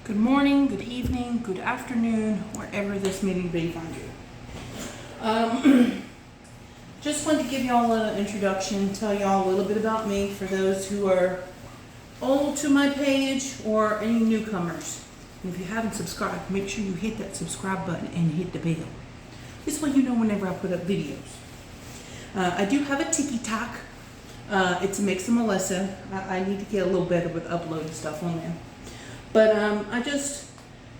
Good morning, good evening, good afternoon, wherever this meeting may find you. Just wanted to give y'all an introduction, tell y'all a little bit about me for those who are old to my page or any newcomers. And if you haven't subscribed, make sure you hit that subscribe button and hit the bell. This way you know whenever I put up videos. I do have a TikTok. It's a mix of Melissa. I need to get a little better with uploading stuff on there. But I just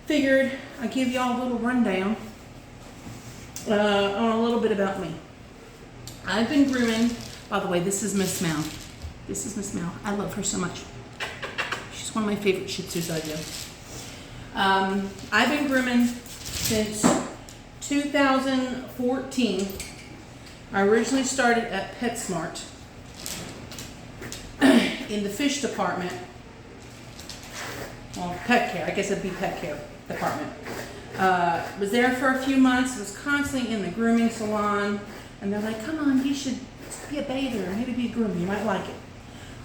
figured I'd give y'all a little rundown on a little bit about me. I've been grooming. By the way, this is Miss Mal. This is Miss Mal. I love her so much. She's one of my favorite Shih Tzus I do. I've been grooming since 2014. I originally started at PetSmart in the fish department. Well, pet care, I guess it'd be pet care department. Was there for a few months, was constantly in the grooming salon, and they're like, come on, you should be a bather, maybe be a groomer, you might like it.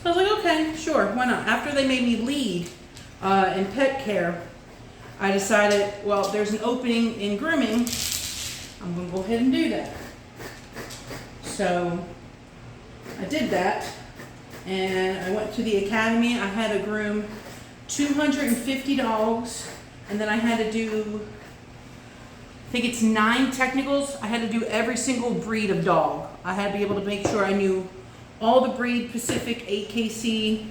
So I was like, okay, sure, why not? After they made me lead in pet care, I decided, well, there's an opening in grooming, I'm gonna go ahead and do that. So I did that, and I went to the academy. I had to groom 250 dogs, and then I had to do, I think it's 9 technicals. I had to do every single breed of dog. I had to be able to make sure I knew all the breed Pacific 8KC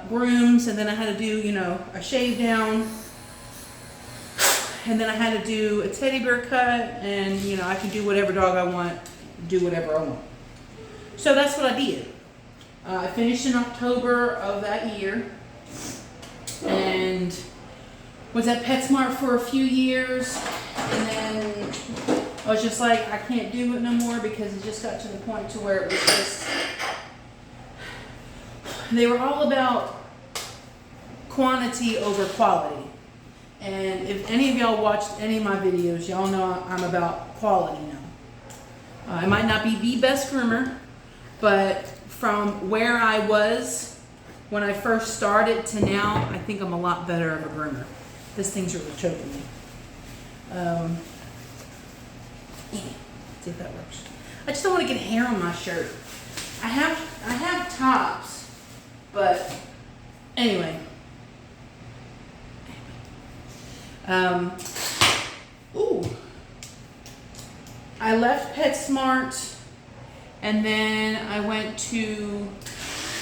grooms, and then I had to do, a shave down, and then I had to do a teddy bear cut, and I can do whatever dog I want, do whatever I want. So that's what I did. I finished in October of that year, and was at PetSmart for a few years, and then I was just like, I can't do it no more because it just got to the point to where it was just, they were all about quantity over quality. And if any of y'all watched any of my videos, y'all know I'm about quality now. I might not be the best groomer, but from where I was when I first started to now, I think I'm a lot better of a groomer. This thing's really choking me. See if that works. I just don't want to get hair on my shirt. I have tops, but anyway. Ooh. I left PetSmart, and then I went to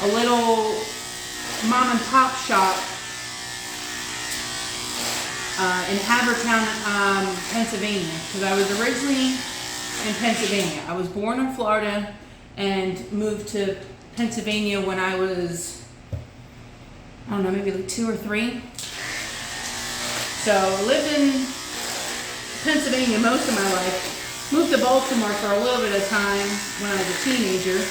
a little mom and pop shop in Havertown, Pennsylvania, because I was originally in Pennsylvania. I was born in Florida and moved to Pennsylvania when I was, I don't know, maybe like 2 or 3. So I lived in Pennsylvania most of my life. Moved to Baltimore for a little bit of time when I was a teenager.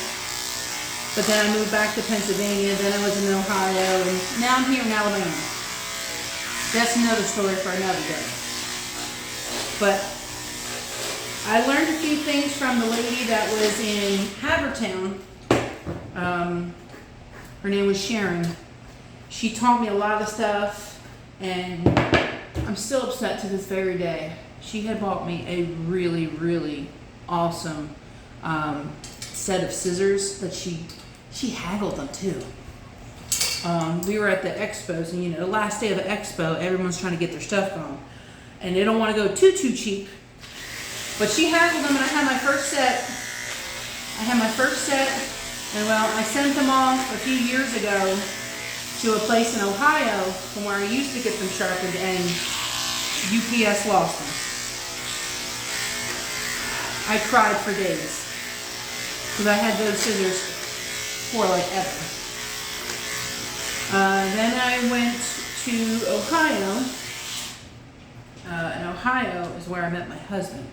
But then I moved back to Pennsylvania, then I was in Ohio, and now I'm here in Alabama. That's another story for another day. But I learned a few things from the lady that was in Havertown. Her name was Sharon. She taught me a lot of stuff, and I'm still upset to this very day. She had bought me a really, really awesome set of scissors that she haggled them too. We were at the expos, and the last day of the expo, everyone's trying to get their stuff gone, and they don't want to go too cheap. But she haggled them, and I had my first set. And well, I sent them off a few years ago to a place in Ohio from where I used to get them sharpened, and UPS lost them. I cried for days because I had those scissors for like ever. Then I went to Ohio. And Ohio is where I met my husband.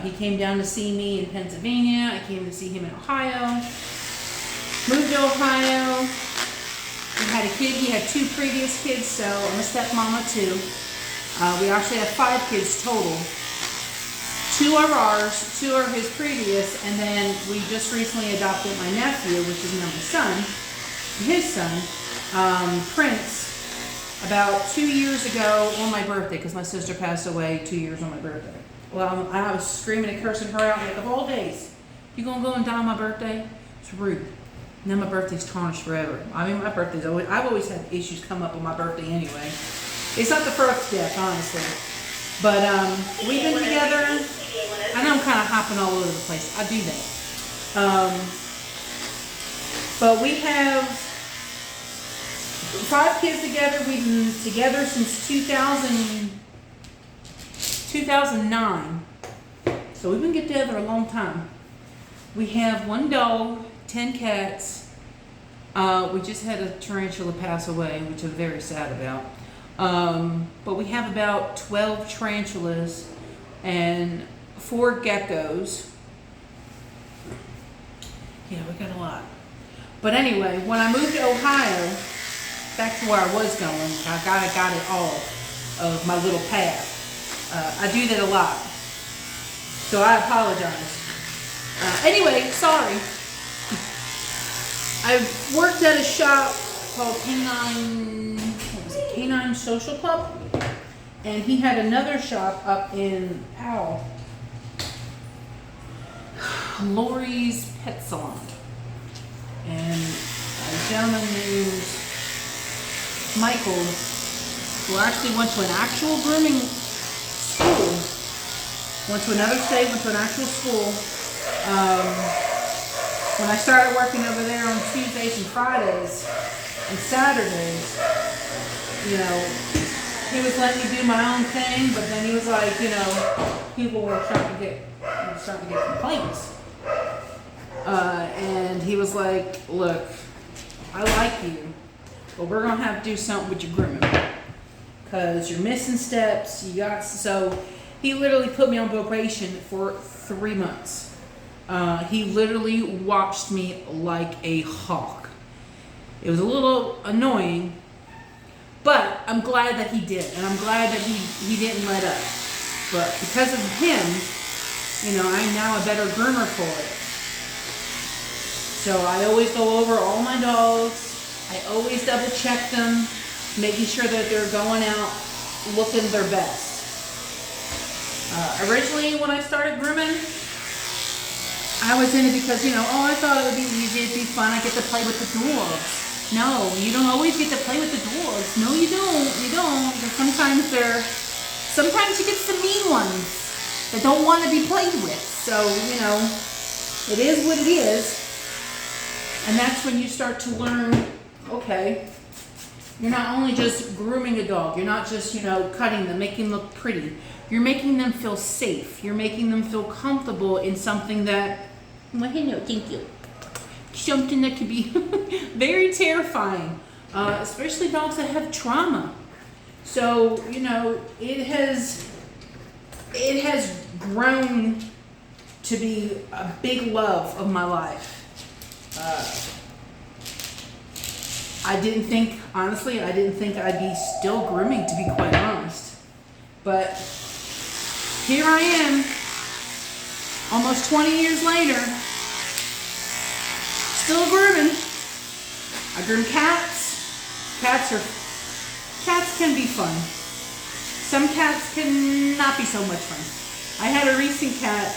He came down to see me in Pennsylvania. I came to see him in Ohio. Moved to Ohio. We had a kid. He had 2 previous kids, so I'm a stepmama too. We actually have 5 kids total. 2 are ours, 2 are his previous, and then we just recently adopted my nephew, which is now my son, his son, Prince, about 2 years ago on my birthday, because my sister passed away 2 years on my birthday. Well, I was screaming and cursing her out like, of all days, you gonna go and die on my birthday? It's rude. And then my birthday's tarnished forever. I mean, my birthday's always, I've always had issues come up on my birthday anyway. It's not the first death, honestly. But we've been together. I know I'm kind of hopping all over the place. I do that. But we have 5 kids together. We've been together since 2009. So we've been together a long time. We have 1 dog, 10 cats. We just had a tarantula pass away, which I'm very sad about. But we have about 12 tarantulas and 4 geckos. Yeah, we got a lot. But anyway, when I moved to Ohio, back to where I was going, I got it all of my little path. I do that a lot. So I apologize. Anyway, sorry. I worked at a shop called Canine Social Club, and he had another shop up in Powell, Lori's Pet Salon, and a gentleman named Michael, who actually went to an actual grooming school, went to another state, went to an actual school. When I started working over there on Tuesdays and Fridays and Saturdays, you know, he was letting me do my own thing, but then he was like, you know, people were starting to get complaints. And he was like, look, I like you, but we're going to have to do something with your grooming, because you're missing steps. So he literally put me on probation for 3 months. He literally watched me like a hawk. It was a little annoying, but I'm glad that he did, and I'm glad that he didn't let up. But because of him, you know, I'm now a better groomer for it. So I always go over all my dogs. I always double check them, making sure that they're going out looking their best. Originally, when I started grooming, I was in it because, you know, oh, I thought it would be easy, it'd be fun, I get to play with the dogs. No, you don't always get to play with the dogs. No, you don't. You don't. Sometimes you get some mean ones that don't want to be played with. So, you know, it is what it is. And that's when you start to learn, okay, you're not only just grooming a dog, you're not just, you know, cutting them, making them look pretty. You're making them feel safe. You're making them feel comfortable in something that, well, no, thank you. Something that can be very terrifying, especially dogs that have trauma. So, you know, it has grown to be a big love of my life. I didn't think I'd be still grooming, to be quite honest. But here I am, almost 20 years later, still grooming. I groom cats. Cats can be fun. Some cats can not be so much fun. I had a recent cat,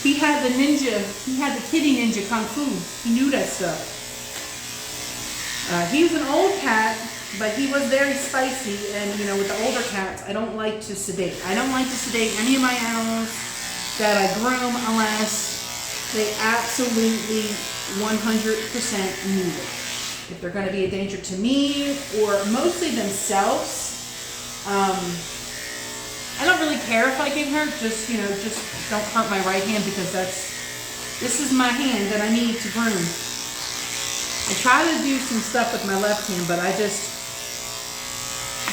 he had the kitty ninja kung fu. He knew that stuff. He was an old cat, but he was very spicy, and you know, with the older cats, I don't like to sedate. I don't like to sedate any of my animals that I groom unless they absolutely 100% need it. If they're going to be a danger to me or mostly themselves, I don't really care if I get hurt. Just don't hurt my right hand, because this is my hand that I need to groom. I try to do some stuff with my left hand, but I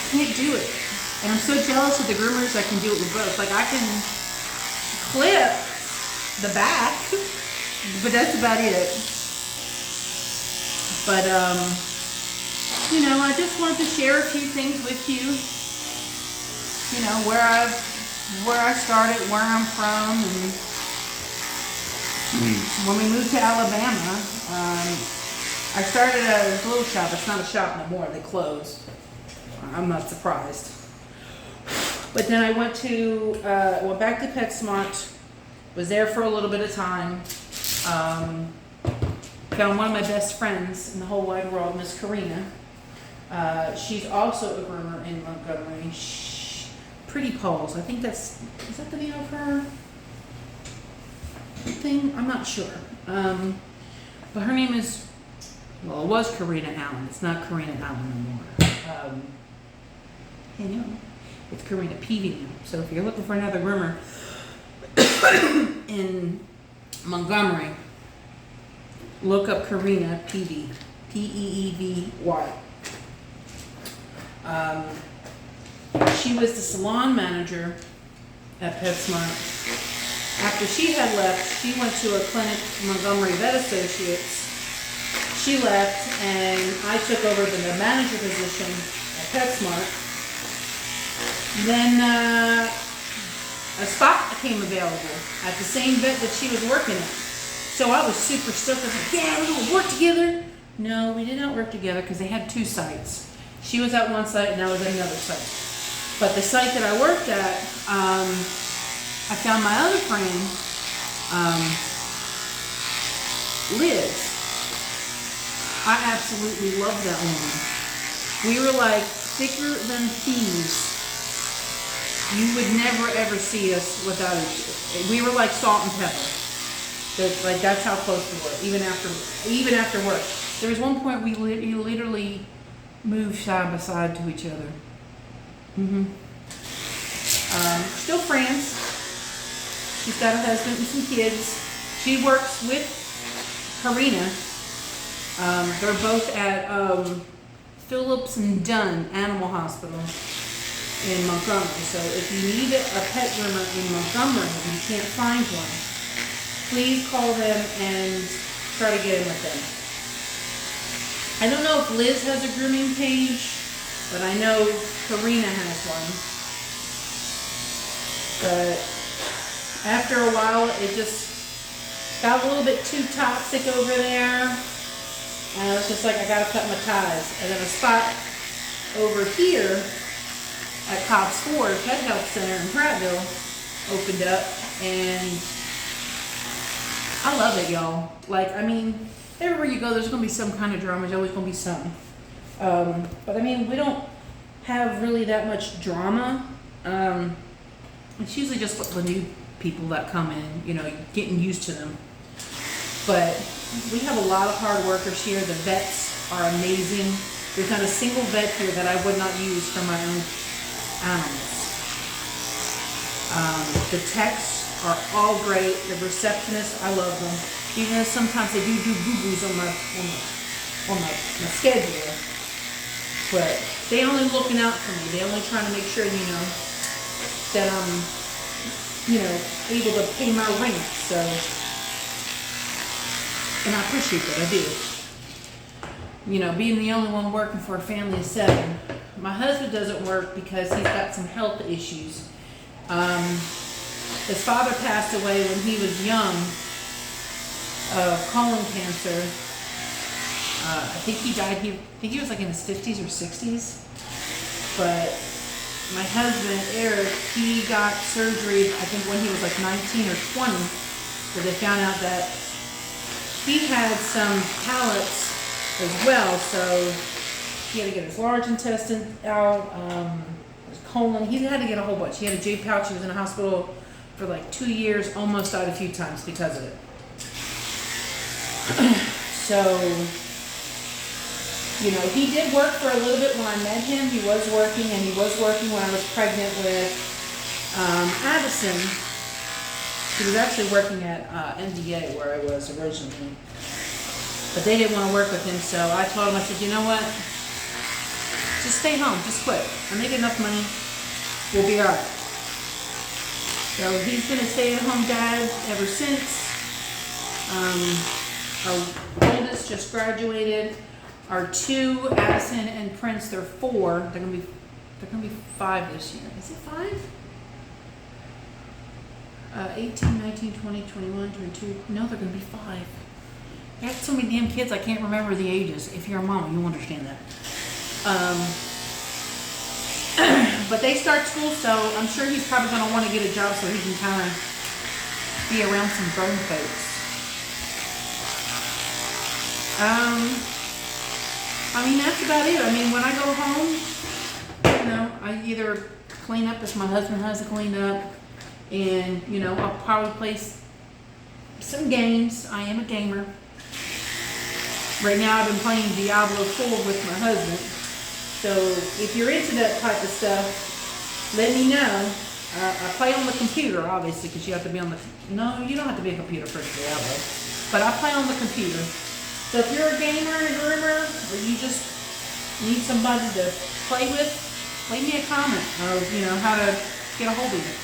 can't do it. And I'm so jealous of the groomers that can do it with both. Like, I can clip the back, but that's about it. But, you know, I just wanted to share a few things with you. You know, where I started, where I'm from, and when we moved to Alabama, I started at a little shop. It's not a shop no more. They closed. I'm not surprised. But then I went back to PetSmart. Was there for a little bit of time. Found one of my best friends in the whole wide world, Miss Karina. She's also a groomer in Montgomery. Pretty Paws. I think is that the name of her thing? I'm not sure. But her name is, well, it was Karina Allen. It's not Karina Allen anymore. It's Karina Peavy now. So if you're looking for another groomer in Montgomery, look up Karina Peavy. Peevy. She was the salon manager at PetSmart. After she had left, she went to a clinic, Montgomery Vet Associates. She left, and I took over the manager position at PetSmart. Then a spot became available at the same vet that she was working at. So I was super stoked. I was like, yeah, we're going to work together. No, we did not work together because they had 2 sites. She was at one site and I was at another site. But the site that I worked at, I found my other friend, Liz. I absolutely love that woman. We were like thicker than thieves. You would never ever see us without each other. We were like salt and pepper. That's how close we were, even after work. There was one point we literally moved side by side to each other. Still friends. She's got a husband and some kids. She works with Karina. They're both at Phillips and Dunn Animal Hospital in Montgomery. So if you need a pet groomer in Montgomery and you can't find one, please call them and try to get in with them. I don't know if Liz has a grooming page, but I know Karina has one. But after a while, it just got a little bit too toxic over there. And I was just like, I gotta cut my ties. And then a spot over here at Cobb's Ford Pet Health Center in Prattville opened up, and I love it, y'all. Like, I mean, everywhere you go, there's gonna be some kind of drama. There's always gonna be some. But I mean, we don't have really that much drama. It's usually just the new people that come in, getting used to them. But we have a lot of hard workers here. The vets are amazing. There's not a single vet here that I would not use for my own animals. The techs are all great. The receptionists, I love them. Even though sometimes they do boo-boos on my schedule. But they only looking out for me. They only trying to make sure, that I'm, able to pay my rent. So, and I appreciate that, I do. Being the only one working for a family of 7. My husband doesn't work because he's got some health issues. His father passed away when he was young of colon cancer. I think he died, I think he was like in his 50s or 60s. But my husband, Eric, he got surgery, I think when he was like 19 or 20, where they found out that he had some pallets as well, so he had to get his large intestine out, his colon, he had to get a whole bunch. He had a J pouch, he was in a hospital for like 2 years, almost died a few times because of it. So, he did work for a little bit when I met him. He was working, and he was working when I was pregnant with Addison. He was actually working at NDA where I was originally. But they didn't want to work with him, so I told him, I said, you know what? Just stay home, just quit. I make enough money, we'll be all right. So he's been a stay-at-home dad ever since. Our oldest just graduated. Our 2, Addison and Prince, they're 4. They're gonna be 5 this year. Is it 5? 18, 19, 20, 21, 22. No, they're gonna be 5. I have so many damn kids I can't remember the ages. If you're a mom, you'll understand that. But they start school, so I'm sure he's probably going to want to get a job so he can kind of be around some grown folks. I mean, that's about it. I mean, when I go home, you know, I either clean up if my husband has to clean up, and, you know, I'll probably play some games. I am a gamer. Right now I've been playing Diablo 4 with my husband. So if you're into that type of stuff, let me know. I play on the computer, obviously, because you have to be on the... No, you don't have to be a computer for Diablo. But I play on the computer. So if you're a gamer and a groomer, or you just need somebody to play with, leave me a comment of, you know, how to get a hold of it.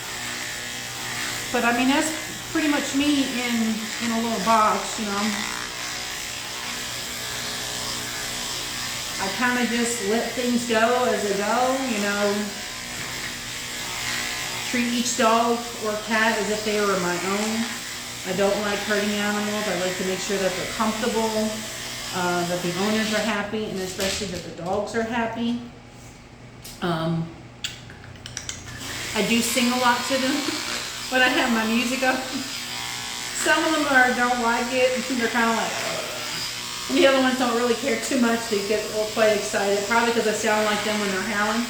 But I mean, that's pretty much me in a little box, you know. I kind of just let things go as they go, you know. Treat each dog or cat as if they were my own. I don't like hurting animals. I like to make sure that they're comfortable, that the owners are happy, and especially that the dogs are happy. I do sing a lot to them when I have my music up. Some of them don't like it, and they're kind of like, and the other ones don't really care too much. They get quite excited, probably because I sound like them when they're howling.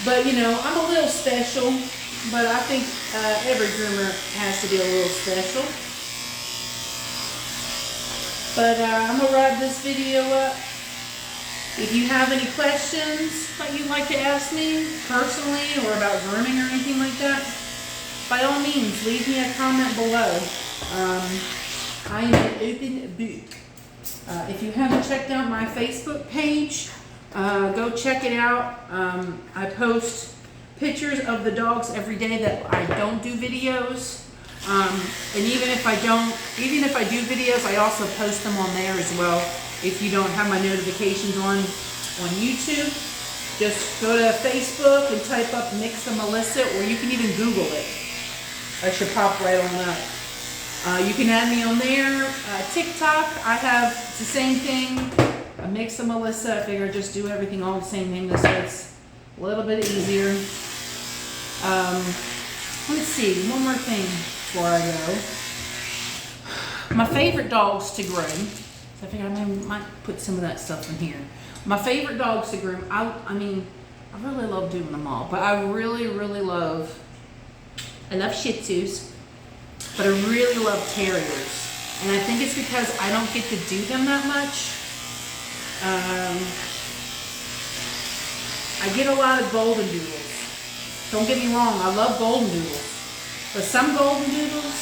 But, you know, I'm a little special, but I think every groomer has to be a little special. But I'm going to wrap this video up. If you have any questions that you'd like to ask me personally or about grooming or anything like that, by all means, leave me a comment below. I am an open book. If you haven't checked out my Facebook page, go check it out. I post pictures of the dogs every day that I don't do videos. And even if I do videos, I also post them on there as well. If you don't have my notifications on YouTube, just go to Facebook and type up Mix and Melissa, or you can even Google it. I should pop right on up. You can add me on there. TikTok, I have the same thing. A Mix of Melissa. I figure just do everything all the same thing. This way it's a little bit easier. Let's see, one more thing before I go. My favorite dogs to groom. So I figured I might put some of that stuff in here. My favorite dogs to groom. I mean, I really love doing them all, but I really love Shih Tzus, but I really love Terriers. And I think it's because I don't get to do them that much. I get a lot of golden doodles. Don't get me wrong, I love golden doodles. But some golden doodles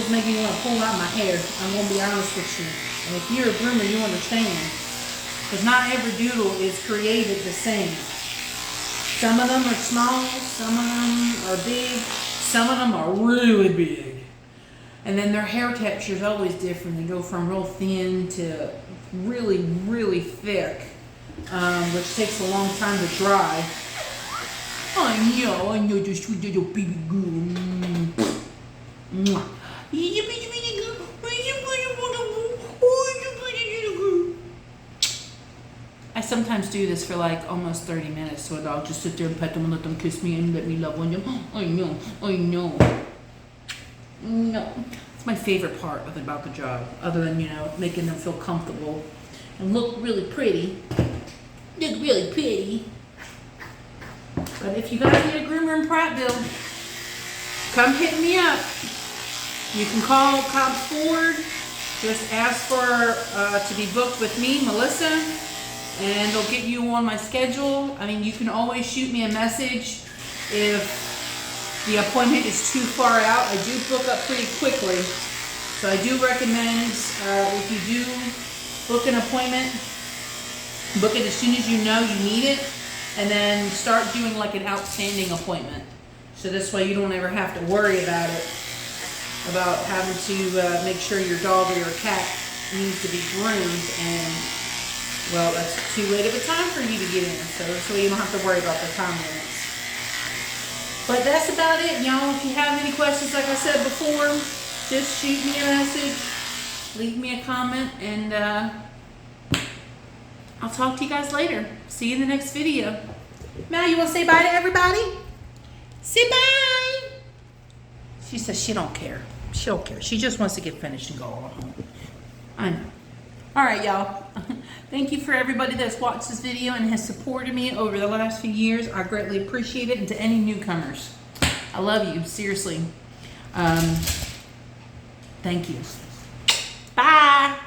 make me want to pull out my hair. I'm going to be honest with you. And if you're a groomer, you understand. Because not every doodle is created the same. Some of them are small, some of them are big, some of them are really big. And then their hair texture is always different. They go from real thin to really thick, which takes a long time to dry. I know the sweet little baby girl. I sometimes do this for like almost 30 minutes, so a dog just sit there and pet them and let them kiss me and let me love on them. I know. No. It's my favorite part about the job, other than, you know, making them feel comfortable and look really pretty. But if you guys need a groomer in Prattville, come hit me up. You can call Cobb Ford. Just ask for to be booked with me, Melissa, and they'll get you on my schedule. I mean, you can always shoot me a message if the appointment is too far out. I do book up pretty quickly. So I do recommend if you do book an appointment, book it as soon as you know you need it, and then start doing like an outstanding appointment. So this way you don't ever have to worry about it, about having to make sure your dog or your cat needs to be groomed, and well, that's too late of a time for you to get in. So you don't have to worry about the time limits. But that's about it, y'all. If you have any questions, like I said before, just shoot me a message, leave me a comment, and I'll talk to you guys later. See you in the next video. Mal, you want to say bye to everybody? Say bye. She says she don't care. She don't care. She just wants to get finished and go home. I know. All right, y'all. Thank you for everybody that's watched this video and has supported me over the last few years. I greatly appreciate it. And to any newcomers, I love you. Seriously. Thank you. Bye.